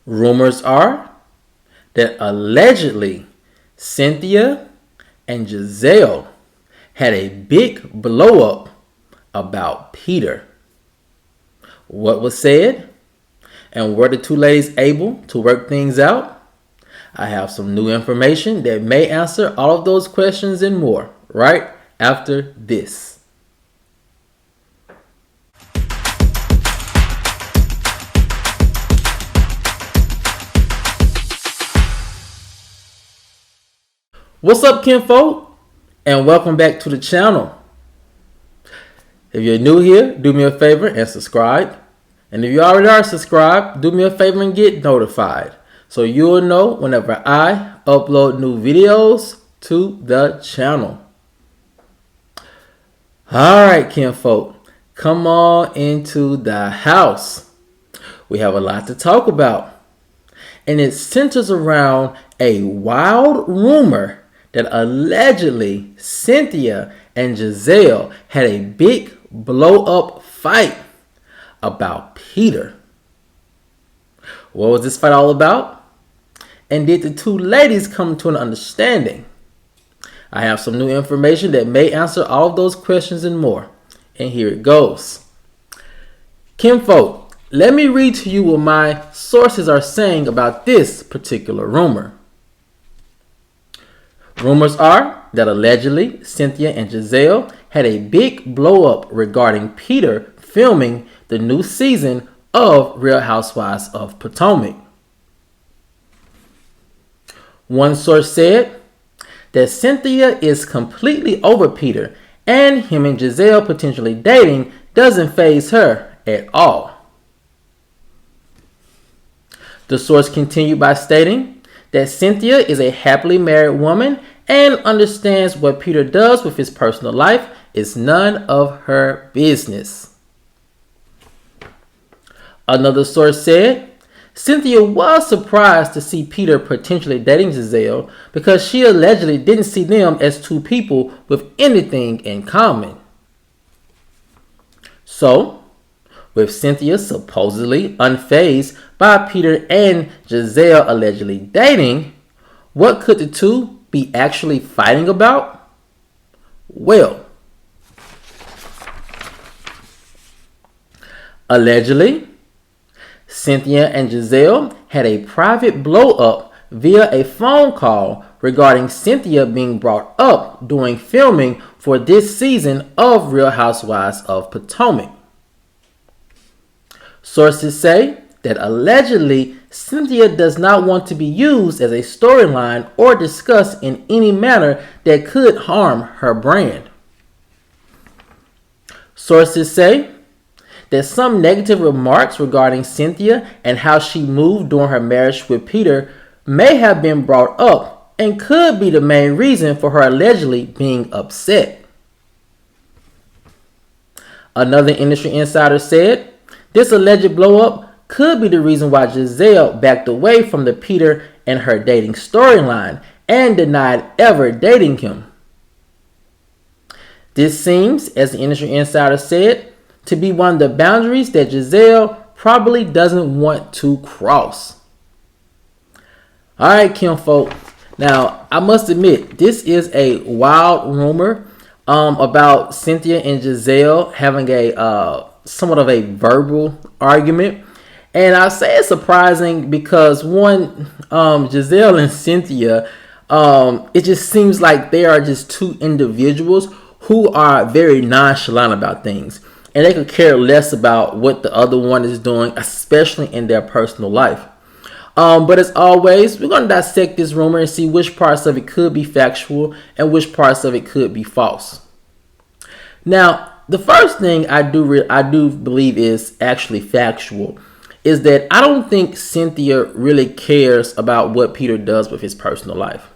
Rumors are that allegedly Cynthia and Gizelle had a big blow up about Peter. What was said? And were the two ladies able to work things out? I have some new information that may answer all of those questions and more right after this. What's up, kinfolk? And welcome back to the channel. If you're new here, do me a favor and subscribe. And if you already are subscribed, do me a favor and get notified, so you'll know whenever I upload new videos to the channel. Alright, kinfolk, come on into the house. We have a lot to talk about, and it centers around a wild rumor that allegedly Cynthia and Gizelle had a big blow-up fight about Peter. What was this fight all about? And did the two ladies come to an understanding? I have some new information that may answer all of those questions and more. And here it goes. Kinfolk, let me read to you what my sources are saying about this particular rumor. Rumors are that allegedly Cynthia and Gizelle had a big blow-up regarding Peter filming the new season of Real Housewives of Potomac. One source said that Cynthia is completely over Peter, and him and Gizelle potentially dating doesn't faze her at all. The source continued by stating that Cynthia is a happily married woman and understands what Peter does with his personal life is none of her business. Another source said Cynthia was surprised to see Peter potentially dating Gizelle because she allegedly didn't see them as two people with anything in common. So, with Cynthia supposedly unfazed by Peter and Gizelle allegedly dating, what could the two be actually fighting about? Well, allegedly, Cynthia and Gizelle had a private blow-up via a phone call regarding Cynthia being brought up during filming for this season of Real Housewives of Potomac. Sources say that allegedly Cynthia does not want to be used as a storyline or discussed in any manner that could harm her brand. Sources say that some negative remarks regarding Cynthia and how she moved during her marriage with Peter may have been brought up and could be the main reason for her allegedly being upset. Another industry insider said this alleged blow-up could be the reason why Gizelle backed away from the Peter and her dating storyline and denied ever dating him. This seems, as the industry insider said, to be one of the boundaries that Gizelle probably doesn't want to cross. Alright, kinfolk. Now, I must admit, this is a wild rumor about Cynthia and Gizelle having a somewhat of a verbal argument. And I say it's surprising because one, Gizelle and Cynthia, it just seems like they are just two individuals who are very nonchalant about things. And they could care less about what the other one is doing, especially in their personal life. But as always, we're going to dissect this rumor and see which parts of it could be factual and which parts of it could be false. Now, the first thing I do believe is actually factual is that I don't think Cynthia really cares about what Peter does with his personal life.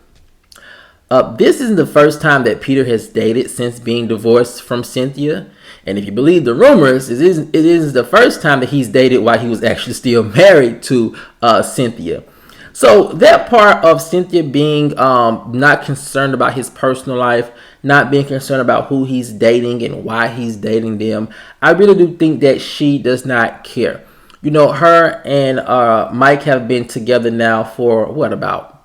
This isn't the first time that Peter has dated since being divorced from Cynthia. And if you believe the rumors, it is the first time that he's dated while he was actually still married to Cynthia. So that part of Cynthia being not concerned about his personal life, not being concerned about who he's dating and why he's dating them, I really do think that she does not care. Her and Mike have been together now for what, about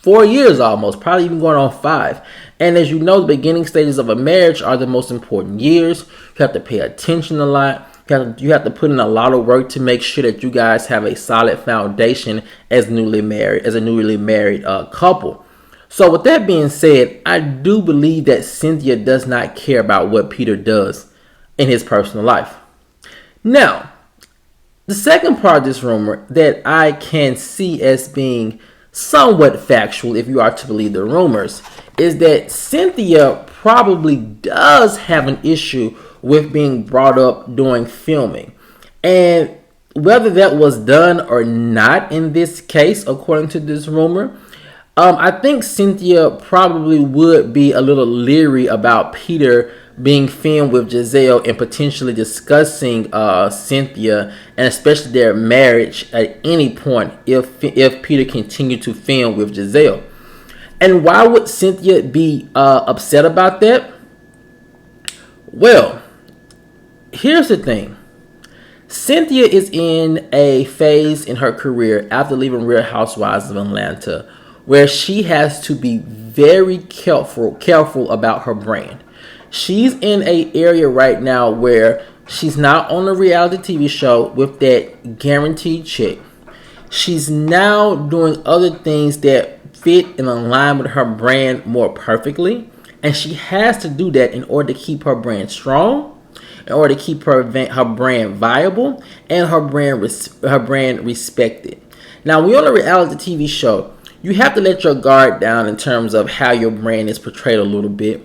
4 years almost, probably even going on 5. And as you know, the beginning stages of a marriage are the most important years. You have to pay attention a lot. You have to put in a lot of work to make sure that you guys have a solid foundation as a newly married couple. So with that being said, I do believe that Cynthia does not care about what Peter does in his personal life. Now, the second part of this rumor that I can see as being somewhat factual, if you are to believe the rumors, is that Cynthia probably does have an issue with being brought up during filming. And whether that was done or not in this case, according to this rumor, I think Cynthia probably would be a little leery about Peter being filmed with Gizelle and potentially discussing Cynthia and especially their marriage at any point if Peter continued to film with Gizelle. And why would Cynthia be upset about that? Well, here's the thing. Cynthia is in a phase in her career after leaving Real Housewives of Atlanta where she has to be very careful about her brand. She's in an area right now where she's not on a reality TV show with that guaranteed check. She's now doing other things that fit and align with her brand more perfectly. And she has to do that in order to keep her brand strong, in order to keep her brand viable, and her brand respected. Now, when you're on a reality TV show, you have to let your guard down in terms of how your brand is portrayed a little bit.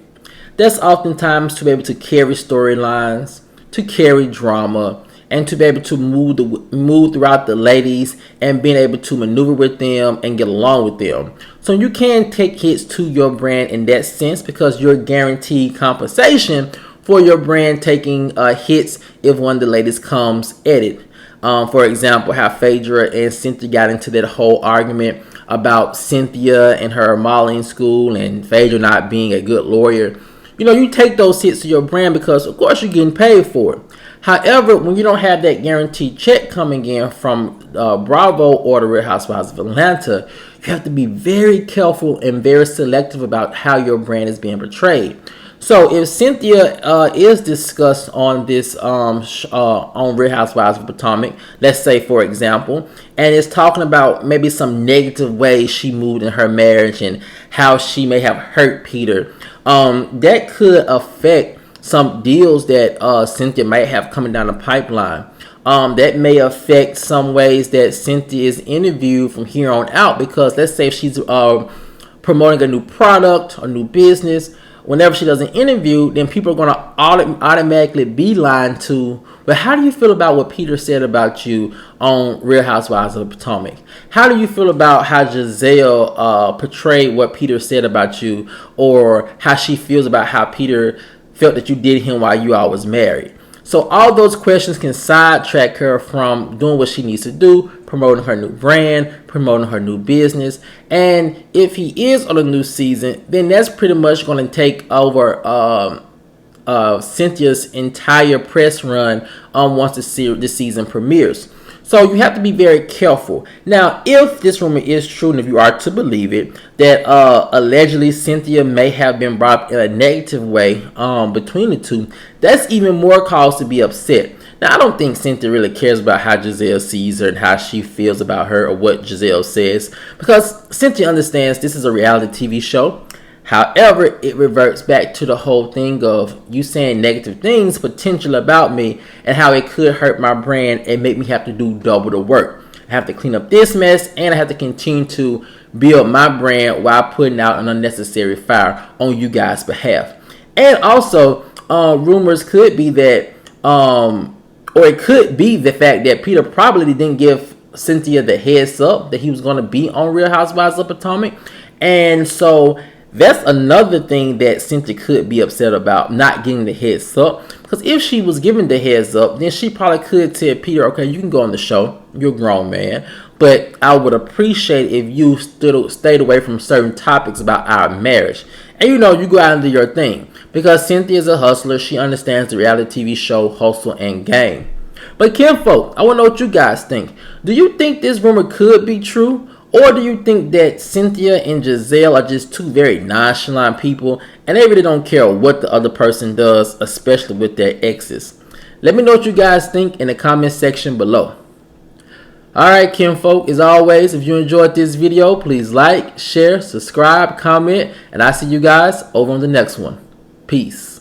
That's oftentimes to be able to carry storylines, to carry drama, and to be able to move throughout the ladies and being able to maneuver with them and get along with them. So you can take hits to your brand in that sense because you're guaranteed compensation for your brand taking hits if one of the ladies comes at it. For example, how Phaedra and Cynthia got into that whole argument about Cynthia and her modeling school and Phaedra not being a good lawyer. You take those hits to your brand because, of course, you're getting paid for it. However, when you don't have that guaranteed check coming in from Bravo or the Real Housewives of Atlanta, you have to be very careful and very selective about how your brand is being portrayed. So if Cynthia is discussed on this on Real Housewives of Potomac, let's say for example, and it's talking about maybe some negative ways she moved in her marriage and how she may have hurt Peter, that could affect some deals that Cynthia might have coming down the pipeline. That may affect some ways that Cynthia is interviewed from here on out because let's say if she's promoting a new product or new business, whenever she does an interview, then people are going to automatically beeline to, but how do you feel about what Peter said about you on Real Housewives of the Potomac? How do you feel about how Gizelle portrayed what Peter said about you, or how she feels about how Peter felt that you did him while you all was married? So all those questions can sidetrack her from doing what she needs to do, promoting her new brand, promoting her new business. And if he is on a new season, then that's pretty much going to take over Cynthia's entire press run once the season premieres. So you have to be very careful. Now, if this rumor is true, and if you are to believe it, that allegedly Cynthia may have been brought up in a negative way between the two, that's even more cause to be upset. Now, I don't think Cynthia really cares about how Gizelle sees her and how she feels about her or what Gizelle says, because Cynthia understands this is a reality TV show. However, it reverts back to the whole thing of you saying negative things potentially about me and how it could hurt my brand and make me have to do double the work. I have to clean up this mess and I have to continue to build my brand while putting out an unnecessary fire on you guys' behalf. And also, rumors could be that, or it could be the fact that Peter probably didn't give Cynthia the heads up that he was going to be on Real Housewives of Potomac. And so that's another thing that Cynthia could be upset about, not getting the heads up. Because if she was given the heads up, then she probably could tell Peter, okay, you can go on the show. You're a grown man. But I would appreciate if you stayed away from certain topics about our marriage. And you go out and do your thing. Because Cynthia is a hustler. She understands the reality TV show hustle and game. But kinfolk, I want to know what you guys think. Do you think this rumor could be true? Or do you think that Cynthia and Gizelle are just two very nonchalant people and they really don't care what the other person does, especially with their exes? Let me know what you guys think in the comment section below. Alright, kinfolk, as always, if you enjoyed this video, please like, share, subscribe, comment, and I'll see you guys over on the next one. Peace.